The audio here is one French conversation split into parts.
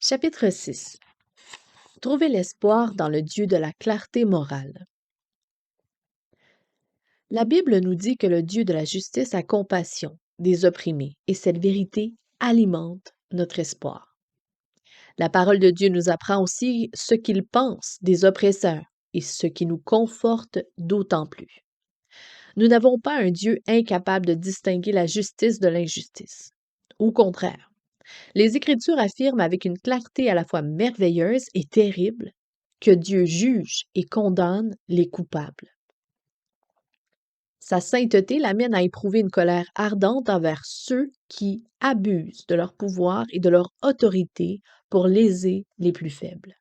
Chapitre 6. Trouver l'espoir dans le Dieu de la clarté morale. La Bible nous dit que le Dieu de la justice a compassion des opprimés et cette vérité alimente notre espoir. La parole de Dieu nous apprend aussi ce qu'il pense des oppresseurs et ce qui nous conforte d'autant plus. Nous n'avons pas un Dieu incapable de distinguer la justice de l'injustice. Au contraire, les Écritures affirment avec une clarté à la fois merveilleuse et terrible que Dieu juge et condamne les coupables. Sa sainteté l'amène à éprouver une colère ardente envers ceux qui abusent de leur pouvoir et de leur autorité pour léser les plus faibles.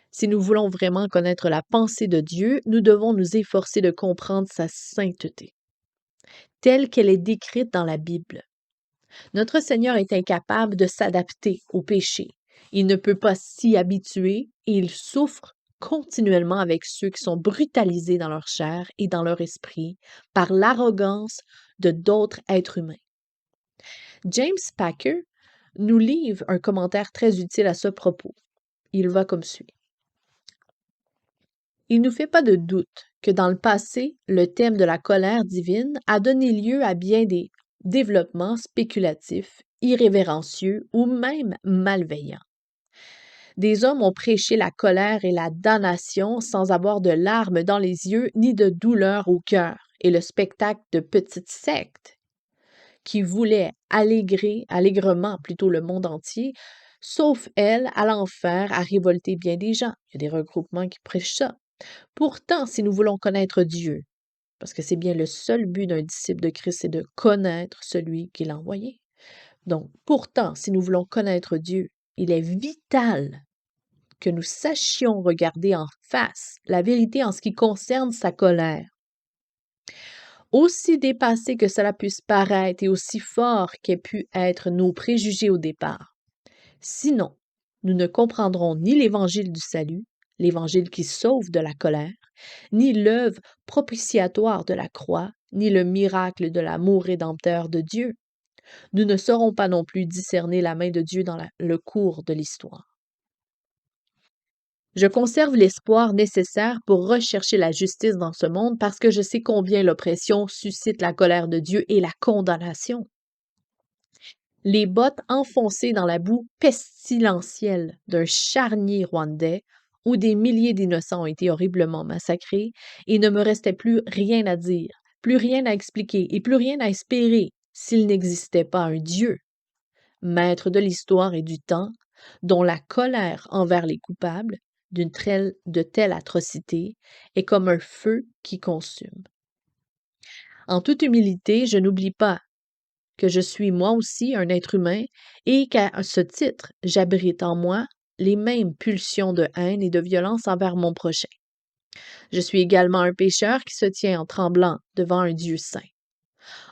Si nous voulons vraiment connaître la pensée de Dieu, nous devons nous efforcer de comprendre sa sainteté, telle qu'elle est décrite dans la Bible. Notre Seigneur est incapable de s'adapter au péché. Il ne peut pas s'y habituer et il souffre continuellement avec ceux qui sont brutalisés dans leur chair et dans leur esprit par l'arrogance de d'autres êtres humains. James Packer nous livre un commentaire très utile à ce propos. Il va comme suit. Il ne nous fait pas de doute que dans le passé, le thème de la colère divine a donné lieu à bien des développements spéculatifs, irrévérencieux ou même malveillants. Des hommes ont prêché la colère et la damnation sans avoir de larmes dans les yeux ni de douleur au cœur, et le spectacle de petites sectes qui voulaient allègrement plutôt le monde entier, sauf elles, à l'enfer, à révolter bien des gens. Il y a des regroupements qui prêchent ça. Pourtant, si nous voulons connaître Dieu, parce que c'est bien le seul but d'un disciple de Christ, c'est de connaître celui qui l'a envoyé. Donc, pourtant, si nous voulons connaître Dieu, il est vital que nous sachions regarder en face la vérité en ce qui concerne sa colère. Aussi dépassé que cela puisse paraître et aussi fort qu'aient pu être nos préjugés au départ. Sinon, nous ne comprendrons ni l'évangile du salut, l'évangile qui sauve de la colère, ni l'œuvre propitiatoire de la croix, ni le miracle de l'amour rédempteur de Dieu. Nous ne saurons pas non plus discerner la main de Dieu dans le cours de l'histoire. Je conserve l'espoir nécessaire pour rechercher la justice dans ce monde parce que je sais combien l'oppression suscite la colère de Dieu et la condamnation. Les bottes enfoncées dans la boue pestilentielle d'un charnier rwandais où des milliers d'innocents ont été horriblement massacrés, il ne me restait plus rien à dire, plus rien à expliquer et plus rien à espérer s'il n'existait pas un Dieu, maître de l'histoire et du temps, dont la colère envers les coupables de telle atrocité est comme un feu qui consume. En toute humilité, je n'oublie pas que je suis moi aussi un être humain et qu'à ce titre, j'abrite en moi les mêmes pulsions de haine et de violence envers mon prochain. Je suis également un pécheur qui se tient en tremblant devant un Dieu saint.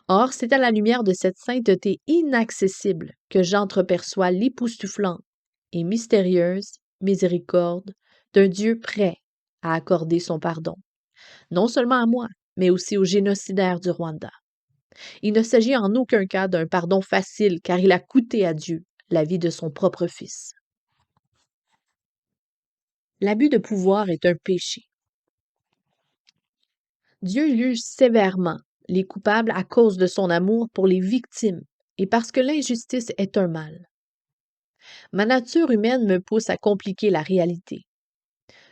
Or, c'est à la lumière de cette sainteté inaccessible que j'entreperçois l'époustouflante et mystérieuse miséricorde d'un Dieu prêt à accorder son pardon, non seulement à moi, mais aussi aux génocidaires du Rwanda. Il ne s'agit en aucun cas d'un pardon facile, car il a coûté à Dieu la vie de son propre Fils. L'abus de pouvoir est un péché. Dieu juge sévèrement les coupables à cause de son amour pour les victimes et parce que l'injustice est un mal. Ma nature humaine me pousse à compliquer la réalité.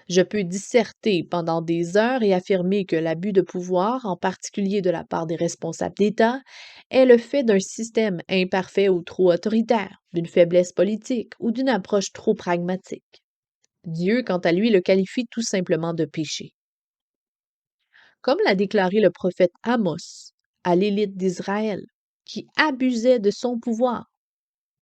Je peux disserter pendant des heures et affirmer que l'abus de pouvoir, en particulier de la part des responsables d'État, est le fait d'un système imparfait ou trop autoritaire, d'une faiblesse politique ou d'une approche trop pragmatique. Dieu, quant à lui, le qualifie tout simplement de péché. Comme l'a déclaré le prophète Amos à l'élite d'Israël, qui abusait de son pouvoir.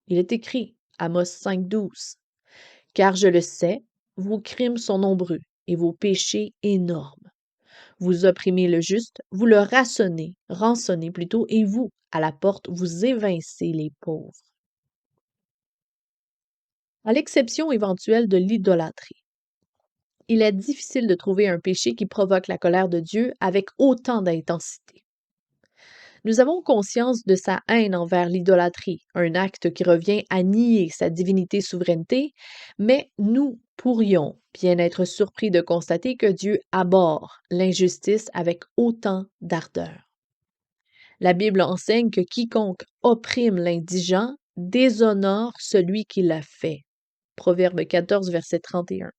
Il est écrit, Amos 5,12, « Car je le sais, vos crimes sont nombreux et vos péchés énormes. Vous opprimez le juste, vous le rançonnez plutôt, et vous, à la porte, vous évincez les pauvres. » À l'exception éventuelle de l'idolâtrie, il est difficile de trouver un péché qui provoque la colère de Dieu avec autant d'intensité. Nous avons conscience de sa haine envers l'idolâtrie, un acte qui revient à nier sa divinité souveraineté, mais nous pourrions bien être surpris de constater que Dieu abhorre l'injustice avec autant d'ardeur. La Bible enseigne que quiconque opprime l'indigent déshonore celui qui l'a fait. Proverbe 14, verset 31.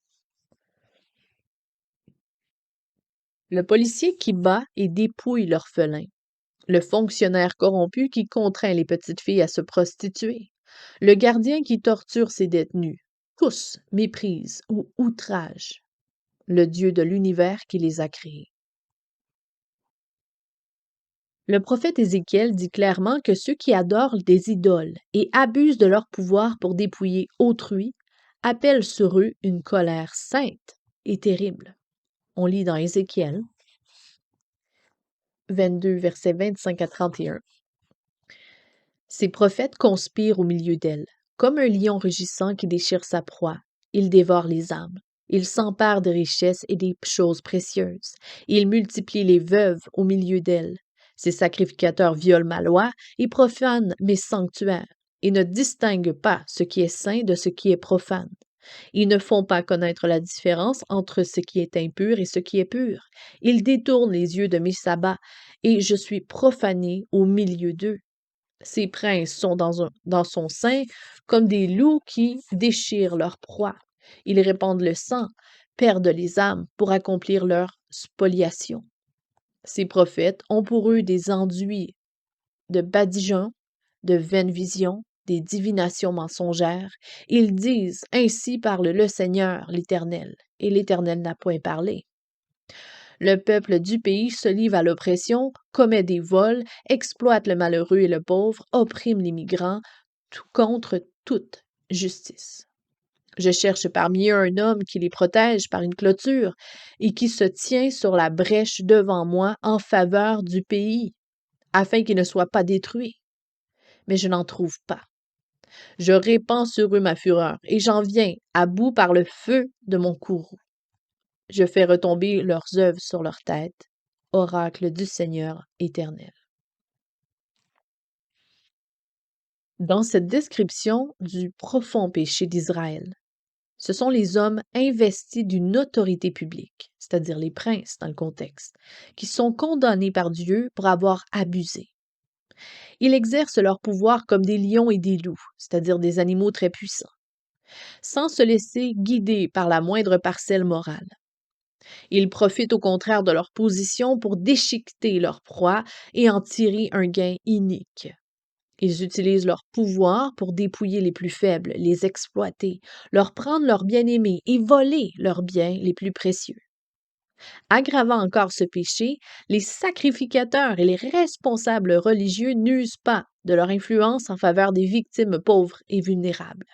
Le policier qui bat et dépouille l'orphelin. Le fonctionnaire corrompu qui contraint les petites filles à se prostituer. Le gardien qui torture ses détenus. Tous méprisent ou outragent le Dieu de l'univers qui les a créés. Le prophète Ézéchiel dit clairement que ceux qui adorent des idoles et abusent de leur pouvoir pour dépouiller autrui appellent sur eux une colère sainte et terrible. On lit dans Ézéchiel 22, versets 25 à 31. Ces prophètes conspirent au milieu d'elle, comme un lion rugissant qui déchire sa proie. Ils dévorent les âmes. Ils s'emparent des richesses et des choses précieuses. Ils multiplient les veuves au milieu d'elles. Ces sacrificateurs violent ma loi et profanent mes sanctuaires, et ne distinguent pas ce qui est saint de ce qui est profane. Ils ne font pas connaître la différence entre ce qui est impur et ce qui est pur. Ils détournent les yeux de mes sabbats, et je suis profané au milieu d'eux. Ces princes sont dans son sein comme des loups qui déchirent leur proie. Ils répandent le sang, perdent les âmes pour accomplir leur spoliation. Ces prophètes ont pour eux des enduits de badigeons, de vaines visions, des divinations mensongères. Ils disent, ainsi parle le Seigneur, l'Éternel, et l'Éternel n'a point parlé. Le peuple du pays se livre à l'oppression, commet des vols, exploite le malheureux et le pauvre, opprime les migrants, tout contre toute justice. Je cherche parmi eux un homme qui les protège par une clôture et qui se tient sur la brèche devant moi en faveur du pays, afin qu'il ne soit pas détruit. Mais je n'en trouve pas. Je répands sur eux ma fureur et j'en viens à bout par le feu de mon courroux. Je fais retomber leurs œuvres sur leur tête, oracle du Seigneur éternel. Dans cette description du profond péché d'Israël, ce sont les hommes investis d'une autorité publique, c'est-à-dire les princes dans le contexte, qui sont condamnés par Dieu pour avoir abusé. Ils exercent leur pouvoir comme des lions et des loups, c'est-à-dire des animaux très puissants, sans se laisser guider par la moindre parcelle morale. Ils profitent au contraire de leur position pour déchiqueter leur proie et en tirer un gain inique. Ils utilisent leur pouvoir pour dépouiller les plus faibles, les exploiter, leur prendre leurs bien-aimés et voler leurs biens les plus précieux. Aggravant encore ce péché, les sacrificateurs et les responsables religieux n'usent pas de leur influence en faveur des victimes pauvres et vulnérables.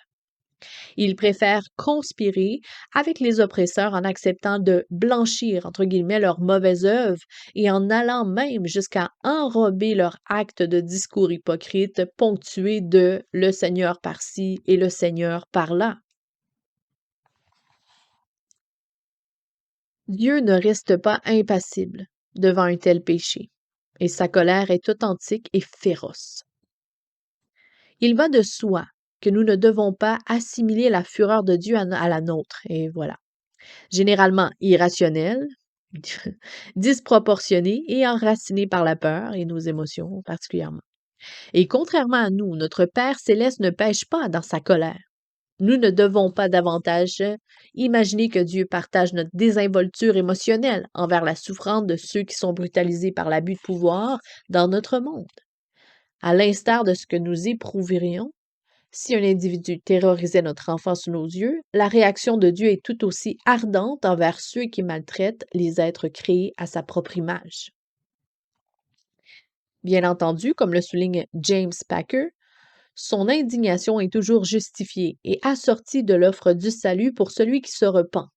Ils préfèrent conspirer avec les oppresseurs en acceptant de blanchir, entre guillemets, leurs mauvaises œuvres et en allant même jusqu'à enrober leurs actes de discours hypocrites ponctués de le Seigneur par-ci et le Seigneur par-là. Dieu ne reste pas impassible devant un tel péché, et sa colère est authentique et féroce. Il va de soi que nous ne devons pas assimiler la fureur de Dieu à la nôtre, et voilà. Généralement irrationnelle, disproportionnée et enracinée par la peur et nos émotions particulièrement. Et contrairement à nous, notre Père céleste ne pêche pas dans sa colère. Nous ne devons pas davantage imaginer que Dieu partage notre désinvolture émotionnelle envers la souffrance de ceux qui sont brutalisés par l'abus de pouvoir dans notre monde. À l'instar de ce que nous éprouverions si un individu terrorisait notre enfant sous nos yeux, la réaction de Dieu est tout aussi ardente envers ceux qui maltraitent les êtres créés à sa propre image. Bien entendu, comme le souligne James Packer, son indignation est toujours justifiée et assortie de l'offre du salut pour celui qui se repent.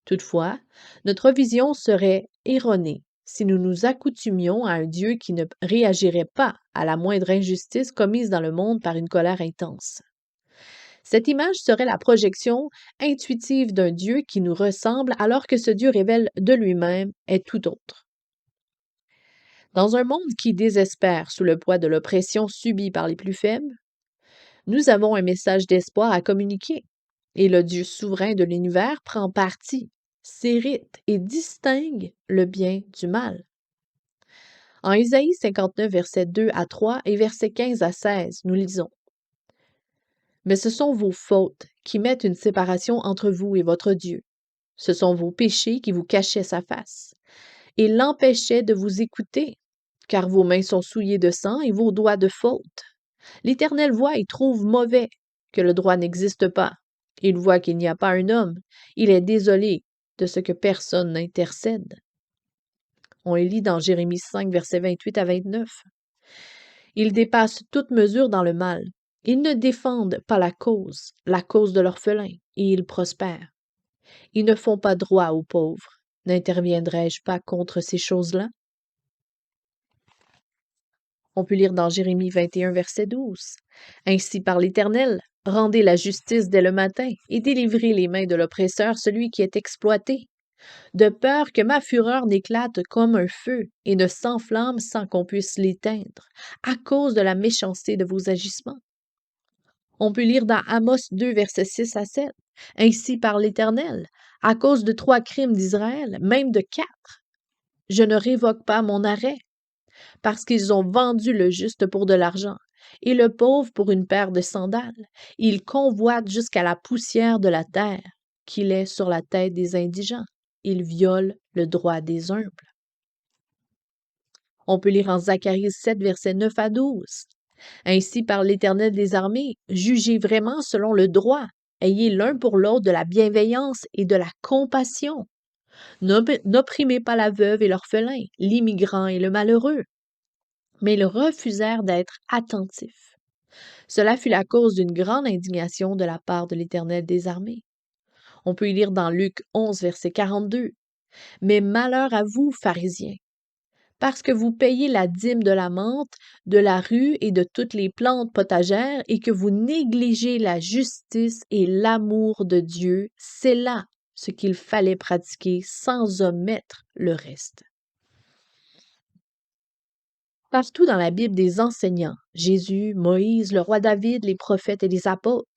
Toutefois, notre vision serait erronée si nous nous accoutumions à un Dieu qui ne réagirait pas à la moindre injustice commise dans le monde par une colère intense. Cette image serait la projection intuitive d'un Dieu qui nous ressemble alors que ce Dieu révèle de lui-même est tout autre. Dans un monde qui désespère sous le poids de l'oppression subie par les plus faibles, nous avons un message d'espoir à communiquer. Et le Dieu souverain de l'univers prend parti, s'irrite et distingue le bien du mal. En Isaïe 59, versets 2 à 3 et versets 15 à 16, nous lisons: Mais ce sont vos fautes qui mettent une séparation entre vous et votre Dieu. Ce sont vos péchés qui vous cachaient sa face et l'empêchaient de vous écouter, car vos mains sont souillées de sang et vos doigts de faute. L'Éternel voit et trouve mauvais que le droit n'existe pas. Il voit qu'il n'y a pas un homme. Il est désolé de ce que personne n'intercède. On le lit dans Jérémie 5, versets 28 à 29. Ils dépassent toute mesure dans le mal. Ils ne défendent pas la cause de l'orphelin, et ils prospèrent. Ils ne font pas droit aux pauvres. N'interviendrai-je pas contre ces choses-là? On peut lire dans Jérémie 21, verset 12. Ainsi par l'Éternel, rendez la justice dès le matin et délivrez les mains de l'oppresseur celui qui est exploité, de peur que ma fureur n'éclate comme un feu et ne s'enflamme sans qu'on puisse l'éteindre, à cause de la méchanceté de vos agissements. On peut lire dans Amos 2, versets 6 à 7. Ainsi par l'Éternel, à cause de 3 crimes d'Israël, même de 4, je ne révoque pas mon arrêt, parce qu'ils ont vendu le juste pour de l'argent et le pauvre pour une paire de sandales. Ils convoitent jusqu'à la poussière de la terre, qu'il est sur la tête des indigents. Ils violent le droit des humbles. On peut lire en Zacharie 7, versets 9 à 12. Ainsi par l'Éternel des armées, jugez vraiment selon le droit. Ayez l'un pour l'autre de la bienveillance et de la compassion. N'opprimez pas la veuve et l'orphelin, l'immigrant et le malheureux. Mais ils refusèrent d'être attentifs. Cela fut la cause d'une grande indignation de la part de l'Éternel des armées. On peut y lire dans Luc 11, verset 42. Mais malheur à vous, pharisiens, parce que vous payez la dîme de la menthe, de la rue et de toutes les plantes potagères, et que vous négligez la justice et l'amour de Dieu, c'est là ce qu'il fallait pratiquer sans omettre le reste. Partout dans la Bible des enseignants, Jésus, Moïse, le roi David, les prophètes et les apôtres,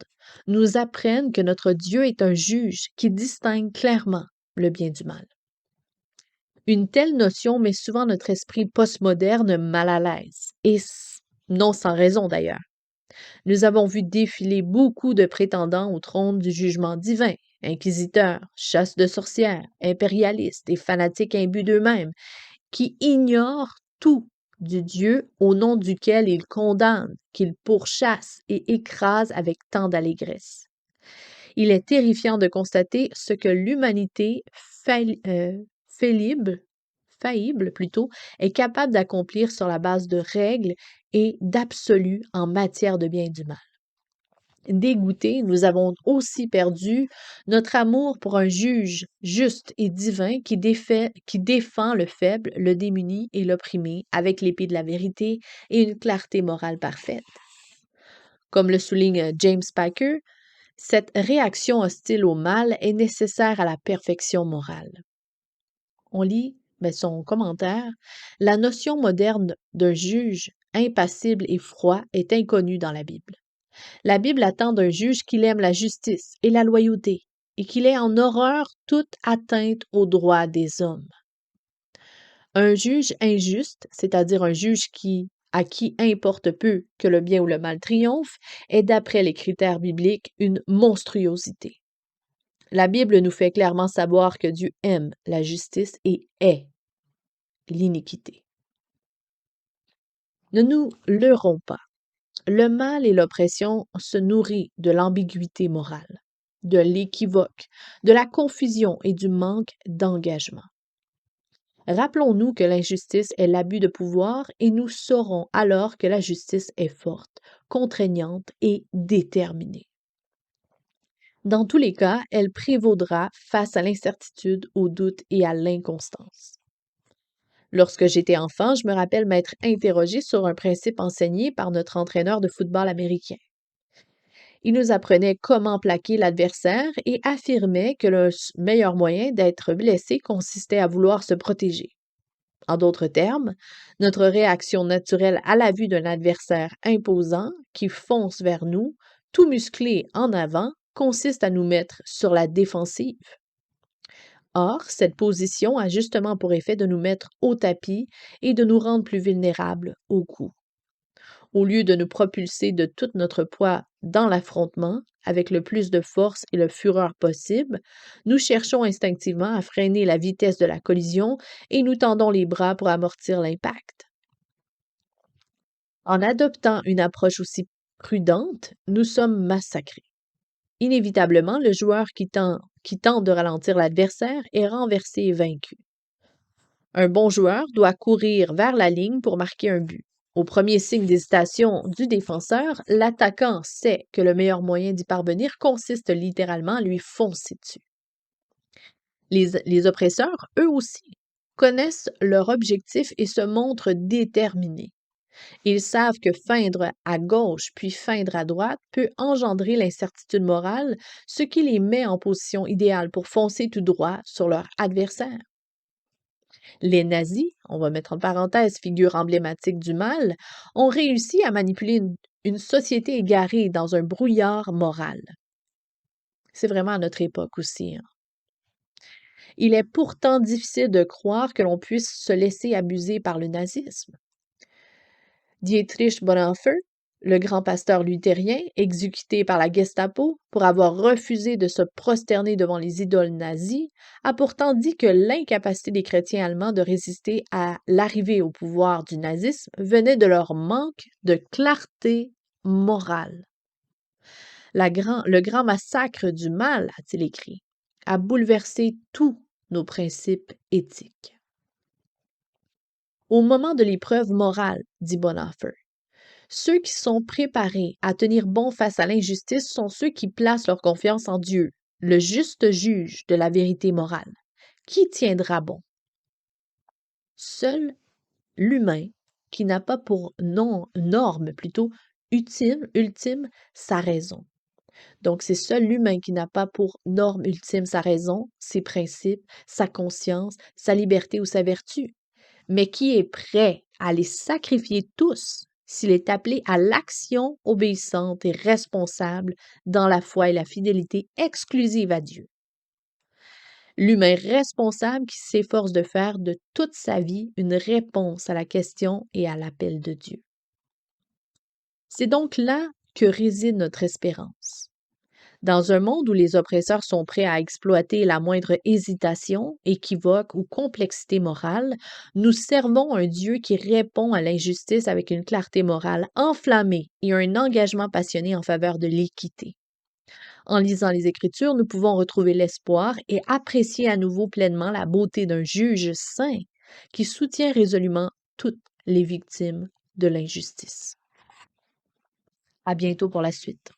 nous apprennent que notre Dieu est un juge qui distingue clairement le bien du mal. Une telle notion met souvent notre esprit postmoderne mal à l'aise, et non sans raison d'ailleurs. Nous avons vu défiler beaucoup de prétendants au trône du jugement divin, inquisiteurs, chasse de sorcières, impérialistes et fanatiques imbus d'eux-mêmes, qui ignorent tout du Dieu au nom duquel ils condamnent, qu'ils pourchassent et écrasent avec tant d'allégresse. Il est terrifiant de constater ce que l'humanité faillible plutôt, est capable d'accomplir sur la base de règles et d'absolus en matière de bien et du mal. Dégoûtés, nous avons aussi perdu notre amour pour un juge juste et divin qui défend le faible, le démuni et l'opprimé avec l'épée de la vérité et une clarté morale parfaite. Comme le souligne James Packer, cette réaction hostile au mal est nécessaire à la perfection morale. On lit son commentaire: La notion moderne d'un juge impassible et froid est inconnue dans la Bible. La Bible attend d'un juge qu'il aime la justice et la loyauté et qu'il ait en horreur toute atteinte aux droits des hommes. Un juge injuste, c'est-à-dire un juge à qui importe peu que le bien ou le mal triomphe, est d'après les critères bibliques une monstruosité. La Bible nous fait clairement savoir que Dieu aime la justice et hait l'iniquité. Ne nous leurrons pas. Le mal et l'oppression se nourrissent de l'ambiguïté morale, de l'équivoque, de la confusion et du manque d'engagement. Rappelons-nous que l'injustice est l'abus de pouvoir et nous saurons alors que la justice est forte, contraignante et déterminée. Dans tous les cas, elle prévaudra face à l'incertitude, au doute et à l'inconstance. Lorsque j'étais enfant, je me rappelle m'être interrogée sur un principe enseigné par notre entraîneur de football américain. Il nous apprenait comment plaquer l'adversaire et affirmait que le meilleur moyen d'être blessé consistait à vouloir se protéger. En d'autres termes, notre réaction naturelle à la vue d'un adversaire imposant qui fonce vers nous, tout musclé en avant, consiste à nous mettre sur la défensive. Or, cette position a justement pour effet de nous mettre au tapis et de nous rendre plus vulnérables au coup. Au lieu de nous propulser de tout notre poids dans l'affrontement, avec le plus de force et de fureur possible, nous cherchons instinctivement à freiner la vitesse de la collision et nous tendons les bras pour amortir l'impact. En adoptant une approche aussi prudente, nous sommes massacrés. Inévitablement, le joueur qui tente de ralentir l'adversaire est renversé et vaincu. Un bon joueur doit courir vers la ligne pour marquer un but. Au premier signe d'hésitation du défenseur, l'attaquant sait que le meilleur moyen d'y parvenir consiste littéralement à lui foncer dessus. Les oppresseurs, eux aussi, connaissent leur objectif et se montrent déterminés. Ils savent que feindre à gauche puis feindre à droite peut engendrer l'incertitude morale, ce qui les met en position idéale pour foncer tout droit sur leur adversaire. Les nazis, on va mettre en parenthèse figure emblématique du mal, ont réussi à manipuler une société égarée dans un brouillard moral. C'est vraiment à notre époque aussi, hein. Il est pourtant difficile de croire que l'on puisse se laisser abuser par le nazisme. Dietrich Bonhoeffer, le grand pasteur luthérien, exécuté par la Gestapo pour avoir refusé de se prosterner devant les idoles nazies, a pourtant dit que l'incapacité des chrétiens allemands de résister à l'arrivée au pouvoir du nazisme venait de leur manque de clarté morale. Le grand massacre du mal, a-t-il écrit, a bouleversé tous nos principes éthiques. Au moment de l'épreuve morale, dit Bonhoeffer, ceux qui sont préparés à tenir bon face à l'injustice sont ceux qui placent leur confiance en Dieu, le juste juge de la vérité morale. Qui tiendra bon? Seul l'humain qui n'a pas pour norme plutôt ultime sa raison. Donc, c'est seul l'humain qui n'a pas pour norme ultime sa raison, ses principes, sa conscience, sa liberté ou sa vertu, mais qui est prêt à les sacrifier tous s'il est appelé à l'action obéissante et responsable dans la foi et la fidélité exclusive à Dieu. L'humain responsable qui s'efforce de faire de toute sa vie une réponse à la question et à l'appel de Dieu. C'est donc là que réside notre espérance. Dans un monde où les oppresseurs sont prêts à exploiter la moindre hésitation, équivoque ou complexité morale, nous servons un Dieu qui répond à l'injustice avec une clarté morale enflammée et un engagement passionné en faveur de l'équité. En lisant les Écritures, nous pouvons retrouver l'espoir et apprécier à nouveau pleinement la beauté d'un juge saint qui soutient résolument toutes les victimes de l'injustice. À bientôt pour la suite.